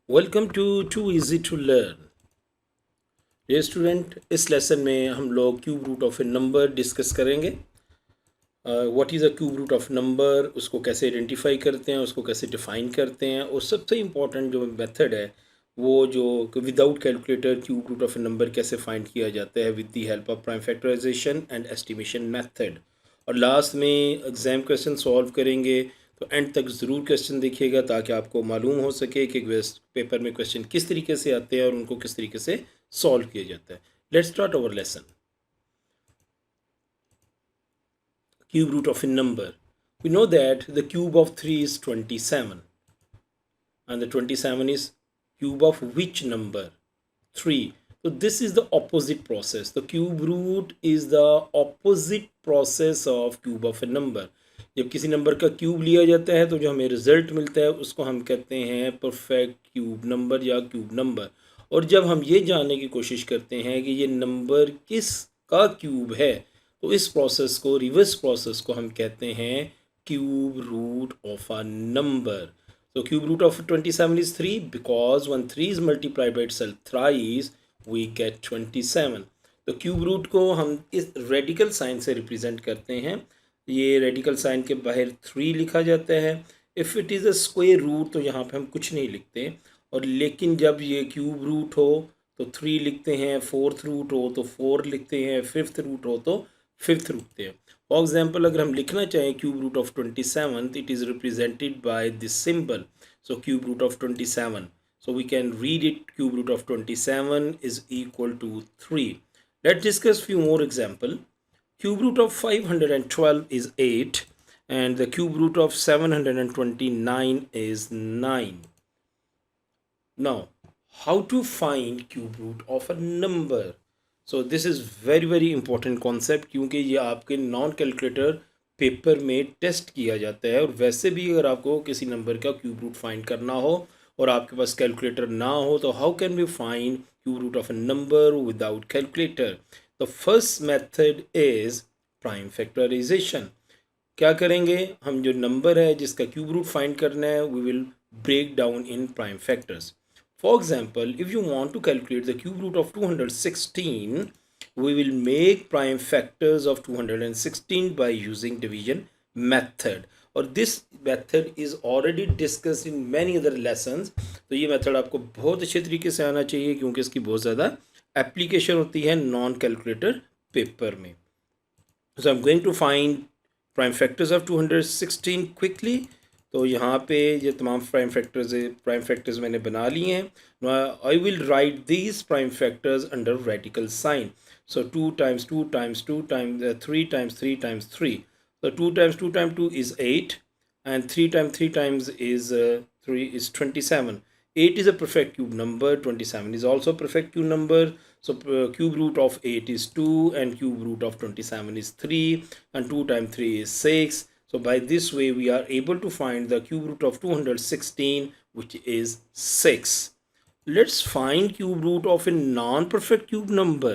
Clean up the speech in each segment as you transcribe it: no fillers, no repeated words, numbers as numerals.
Welcome to easy to learn. Dear student, इस lesson में हम लोग cube root of a number discuss करेंगे। What is a cube root of number, उसको कैसे आइडेंटिफाई करते हैं, उसको कैसे डिफाइन करते हैं, और सबसे इम्पॉर्टेंट जो मेथड है वो जो without calculator cube root of a number कैसे फाइंड किया जाता है with the help of prime factorization and estimation method. और लास्ट में एग्जाम क्वेश्चन सॉल्व करेंगे, तो एंड तक ज़रूर क्वेश्चन देखिएगा ताकि आपको मालूम हो सके कि पेपर में क्वेश्चन किस तरीके से आते हैं और उनको किस तरीके से सॉल्व किया जाता है। Let's start our lesson. Cube root of a number. We know that the cube of 3 is 27, and the 27 is cube of which number? 3. So this is the opposite process. The cube root is the opposite process of cube of a number. जब किसी number का cube लिया जाता है तो जो हमें result मिलता है उसको हम कहते हैं परफेक्ट क्यूब नंबर या क्यूब नंबर। और जब हम ये जानने की कोशिश करते हैं कि ये नंबर किस का क्यूब है, तो इस प्रोसेस को, रिवर्स प्रोसेस को हम कहते हैं cube root of a number. So cube root of 27 is 3 because when 3 is multiplied by itself thrice we get 27. तो क्यूब रूट को हम इस रेडिकल साइन से रिप्रेजेंट करते हैं। ये रेडिकल साइन के बाहर 3 लिखा जाता है। If it is a square root तो यहाँ पे हम कुछ नहीं लिखते, और लेकिन जब ये क्यूब रूट हो तो 3 लिखते हैं, फोर्थ रूट हो तो 4 लिखते हैं, फिफ्थ रूट हो तो फिफ्थ लिखते हैं। फॉर एग्जाम्पल, अगर हम लिखना चाहें cube root of 27, it is represented by this symbol. So cube root of 27, so we can read it, cube root of 27 is equal to 3. Let's discuss few more example. Cube root of 512 is 8, and the cube root of 729 is 9. Now, how to find cube root of a number? So this is very very important concept, क्योंकि ये आपके non calculator paper में test किया जाता है। और वैसे भी अगर आपको किसी नंबर का क्यूब रूट फाइंड करना हो और आपके पास कैलकुलेटर ना हो, तो how can we find cube root of a number without calculator? The first method is prime factorization. क्या करेंगे हम, जो नंबर है जिसका क्यूब रूट फाइंड करना है, we will break down in prime factors. For example, if you want to calculate the cube root of 216, we will make prime factors of 216 by using division method. और this method is already discussed in many other lessons. तो ये method आपको बहुत अच्छे तरीके से आना चाहिए, क्योंकि इसकी बहुत ज़्यादा application होती है नॉन कैलकुलेटर पेपर में। So I'm going to find prime factors of 216 quickly. तो यहाँ पे ये तमाम प्राइम फैक्टर्स मैंने बना लिए हैं। I will write these prime factors under radical sign. So 2 times 2 times 2 times 3 times 3 times 3. So 2 times 2 times 2 is 8, and 3 times 3 times is 3 is 27. 8 is a perfect cube number, 27 is also a perfect cube number. So cube root of 8 is 2, and cube root of 27 is 3, and 2 times 3 is 6. So by this way we are able to find the cube root of 216, which is 6. Let's find cube root of a non-perfect cube number.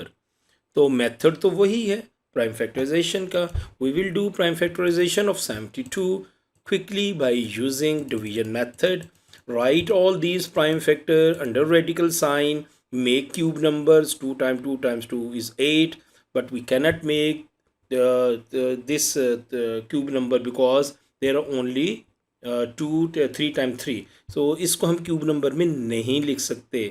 तो method तो वही है prime factorization का। We will do prime factorization of 72 quickly by using division method. Write all these prime factor under radical sign. Make cube numbers. 2 times 2 times 2 is 8, but we cannot make this cube number because there are only 3 times 3. So इसको हम cube number में नहीं लिख सकते।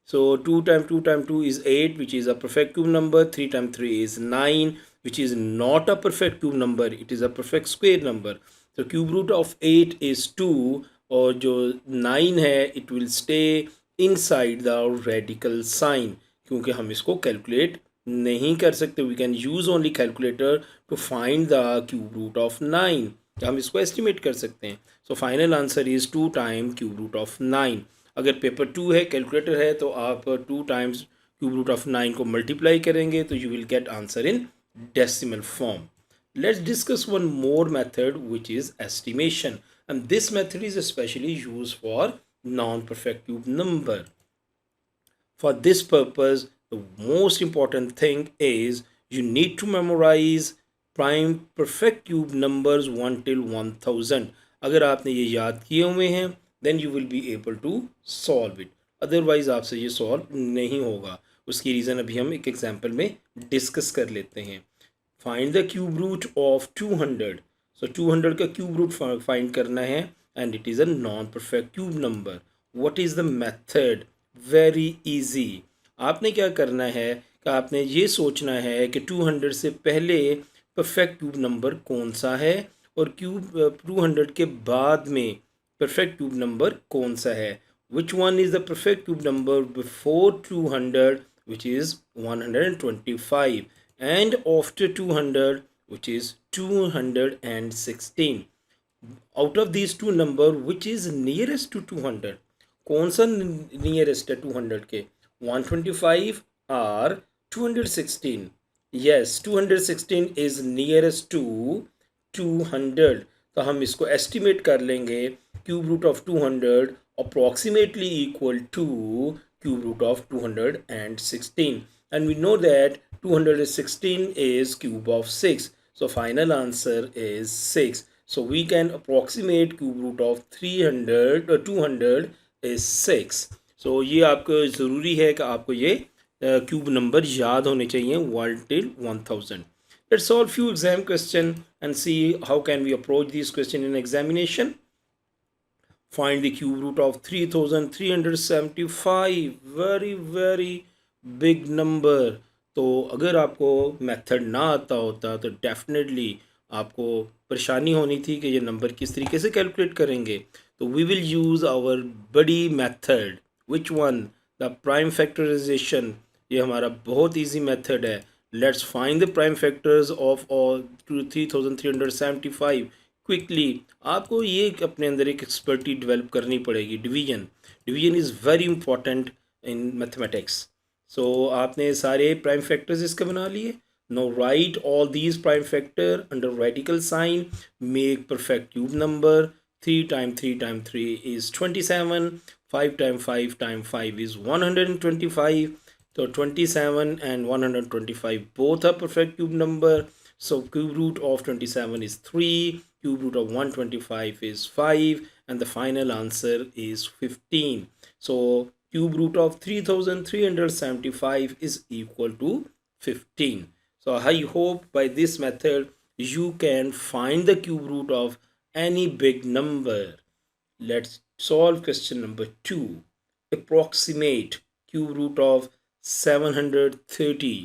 So 2 times 2 times 2 is 8, which is a perfect cube number. 3 times 3 is 9, which is not a perfect cube number. It is a perfect square number. So cube root of 8 is 2, और जो 9 है it will stay inside the radical sign, क्योंकि हम इसको calculate नहीं कर सकते। We can use only calculator to find the cube root of 9. हम इसको estimate कर सकते हैं। So final answer is 2 times cube root of 9. अगर पेपर 2 है, कैलकुलेटर है, तो आप 2 times cube root of 9 को मल्टीप्लाई करेंगे तो you will get answer in decimal form. Let's discuss one more method, which is estimation, and this method is especially used for non-perfect cube number. For this purpose, the most important thing is you need to memorize prime perfect cube numbers 1 till 1000. अगर आपने ये याद किए हुए हैं then you will be able to solve it, otherwise आपसे ये solve नहीं होगा। उसकी रीज़न अभी हम एक एग्जांपल में डिस्कस कर लेते हैं। Find the cube root of 200। So 200 का क्यूब रूट फाइंड करना है and it is a non perfect cube number. What is the method? Very easy. आपने क्या करना है कि आपने ये सोचना है कि 200 से पहले परफेक्ट क्यूब नंबर कौन सा है और क्यूब 200 के बाद में perfect cube number कौन सा है, which one is the perfect cube number before 200 which is 125 and after 200 which is 216। out of these two number which is nearest to 200? कौन सा नियरेस्ट है 200 के, 125 or 216? yes, 216 is nearest to 200। तो हम इसको एस्टिमेट कर लेंगे cube root of 200 approximately equal to cube root of 216, and we know that 216 is cube of 6, so final answer is 6। so we can approximate cube root of 300 200 is 6। so ये आपको ज़रूरी है कि आपको ये क्यूब नंबर याद होने चाहिए 1 till 1000। let's solve few exam question and see how can we approach this question in examination। find the cube root of 3375, very big number। तो अगर आपको मेथड ना आता होता तो डेफिनेटली आपको परेशानी होनी थी कि ये नंबर किस तरीके से कैलकुलेट करेंगे। तो वी विल यूज़ आवर बड़ी method, which one? The prime factorization. ये हमारा बहुत इजी मेथड है। Let's find the prime factors of all 3375 quickly. आपको ये अपने अंदर एक एक्सपर्टी डेवलप करनी पड़ेगी। Division is very important in mathematics. So आपने सारे प्राइम फैक्टर्स इसके बना लिए। Now write all these prime factor under radical sign, make perfect cube number. 3 time 3 time 3 is 27, 5 time 5 time 5 is 125। तो 27 and 125 both are perfect cube number, so cube root of 27 is 3, cube root of 125 is 5, and the final answer is 15। so cube root of 3375 is equal to 15। so I hope by this method you can find the cube root of any big number। let's solve question number 2। approximate cube root of 730।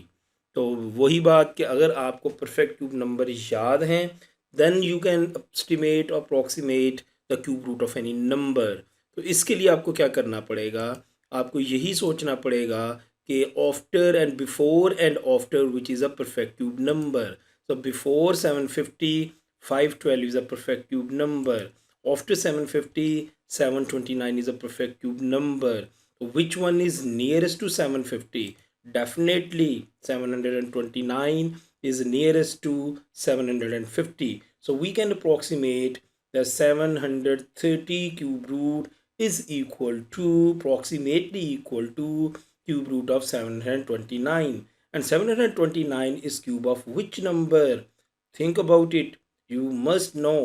तो वही बात कि अगर आपको perfect cube number याद हैं then you can estimate approximate the cube root of any number. तो इसके लिए आपको क्या करना पड़ेगा? आपको यही सोचना पड़ेगा कि after and before and after which is a perfect cube number. so before 750 512 is a perfect cube number, after 750 729 is a perfect cube number। which one is nearest to 750? definitely 729 is nearest to 750। so we can approximate the 730 cube root is equal to approximately equal to cube root of 729, and 729 is cube of which number? think about it, you must know,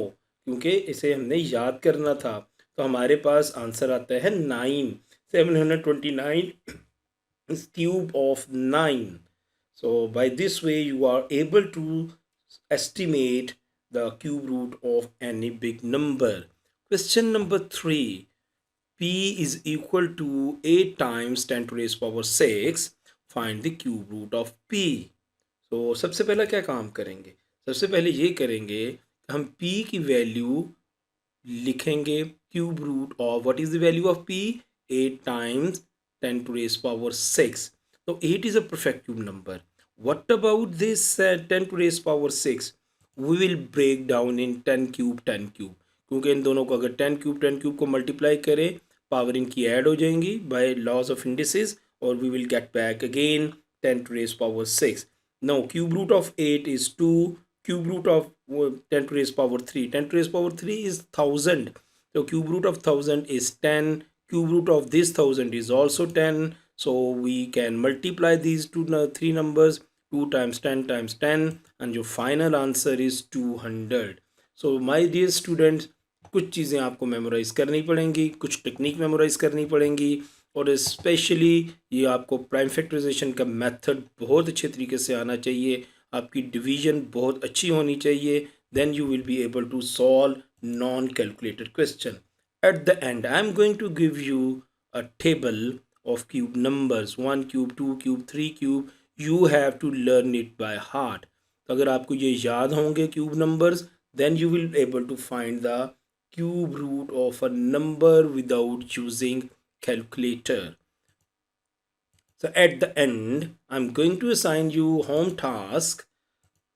क्योंकि इसे हमने याद करना था। तो हमारे पास answer आता है 9। 729 is cube of 9। so by this way you are able to estimate the cube root of any big number। question number 3। p is equal to 8 times 10 to the raised power 6, find the cube root of p। तो सबसे पहला क्या काम करेंगे? सबसे पहले ये करेंगे हम p की वैल्यू लिखेंगे cube root of what is the value of p? 8 times 10 to raise power 6। तो 8 is a perfect cube number। what about this 10 to raise power 6? we will break down in 10 cube 10 cube, क्योंकि इन दोनों को अगर 10 cube को multiply करें power इनकी add हो जाएंगी बाय लॉज ऑफ इंडिसेस और we will get back again 10 to raise power 6। now cube root of 8 is 2, cube root of 10 to raise power 3, 10 to raise power 3 is 1000, so cube root of 1000 is 10, cube root of this 1000 is also 10, so we can multiply these three numbers, 2 times 10 times 10, and your final answer is 200। so my dear students, कुछ चीज़ें आपको memorise करनी पड़ेंगी, कुछ technique memorise करनी पड़ेंगी, और specially ये आपको प्राइम फैक्टराइजेशन का मेथड बहुत अच्छे तरीके से आना चाहिए, आपकी डिवीजन बहुत अच्छी होनी चाहिए, then you will be able to solve non calculated question. At the end, I am going to give you a table of cube numbers 1 cube, 2 cube, 3 cube. You have to learn it by heart. तो अगर आपको ये याद होंगे cube numbers, then you will be able to find the cube root of a number without using calculator. So at the end, I'm going to assign you home task.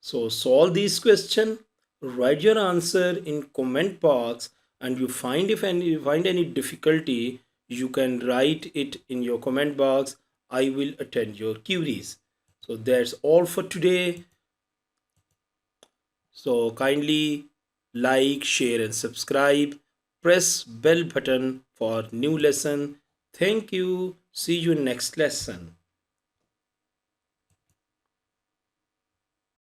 So solve this question, write your answer in comment box, and you find if any find any difficulty, you can write it in your comment box. I will attend your queries. So that's all for today. So kindly like, share and subscribe. Press bell button for new lesson. Thank you. See you next lesson.